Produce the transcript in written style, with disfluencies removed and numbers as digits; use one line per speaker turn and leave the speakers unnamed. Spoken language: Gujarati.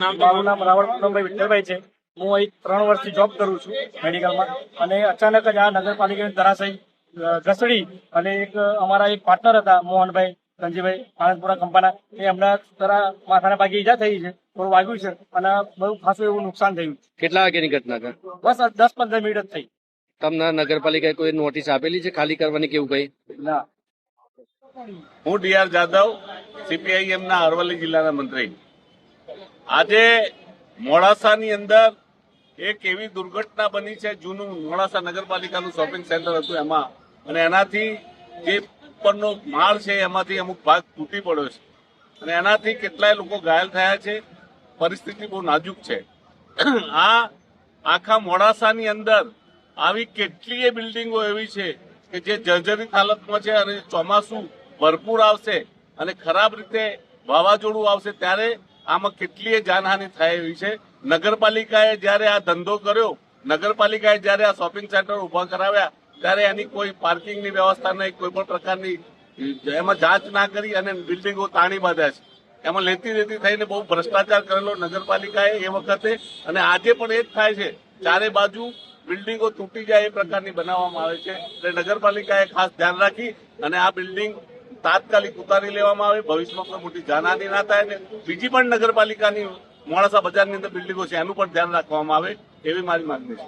મારું નામ રાવળ પૂનમભાઈ વિઠ્ઠલભાઈ છે। હું અહીં 3 વર્ષથી જોબ કરું છું મેડિકલમાં, અને અચાનક જ આ નગરપાલિકાની ધરાશયી ઘસડી અને અમારા એક પાર્ટનર હતા મોહનભાઈ સંજીભાઈ આનંદપુરા કંપાના, એ હમણાં તરા માથાના ભાગે ઈજા થઈ છે, થોડું વાગ્યું છે અને બહુ ખાસું એવું નુકસાન થયું।
કેટલા વાગ્યાની ઘટના છે?
બસ 10-15 મિનિટ જ થઈ।
તમને નગરપાલિકાએ કોઈ નોટિસ આપેલી છે ખાલી કરવાની કેવું કઈ?
ના।
હું ડીઆર જાદવ, CPIM ના અરવલ્લી જિલ્લાના મંત્રી। આજે મોડાસાની અંદર એક એવી દુર્ઘટના બની છે, જૂનું મોડાસા નગરપાલિકાનું શોપિંગ સેન્ટર હતું એમાં, અને એનાથી જે ઉપરનો માળ છે એમાંથી અમુક ભાગ તૂટી પડ્યો છે અને એનાથી કેટલાય લોકો ઘાયલ થયા છે। પરિસ્થિતિ બહુ નાજુક છે। આ આખા મોડાસાની અંદર આવી કેટલીય બિલ્ડિંગો એવી છે કે જે જર્જરિત હાલતમાં છે, અને ચોમાસું ભરપૂર આવશે અને ખરાબ રીતે વાવાઝોડું આવશે ત્યારે આમાં કેટલીય જાનહાનિ થાય એવી છે। નગરપાલિકાએ જ્યારે આ ધંધો કર્યો, નગરપાલિકાએ જ્યારે આ શોપિંગ સેન્ટર ઉભા કરાવ્યા, ત્યારે એની કોઈ પાર્કિંગની વ્યવસ્થા નહીં, કોઈ પણ પ્રકારની એમાં જાંચ ના કરી અને બિલ્ડિંગો તાણી બાંધ્યા છે। એમાં લેતી દેતી થઈને બહુ ભ્રષ્ટાચાર કરેલો નગરપાલિકાએ એ વખતે, અને આજે પણ એ જ થાય છે। ચારે બાજુ બિલ્ડિંગો તૂટી જાય એ પ્રકારની બનાવવામાં આવે છે, એટલે નગરપાલિકાએ ખાસ ધ્યાન રાખી અને આ બિલ્ડિંગ તાત્કાલિક ઉતારી લેવામાં આવે, ભવિષ્યમાં કોઈ મોટી જાનહાનિ ના થાય ને બીજી પણ નગરપાલિકાની મોડાસા બજારની અંદર બિલ્ડિંગો છે એનું પણ ધ્યાન રાખવામાં આવે એવી મારી માંગણી છે।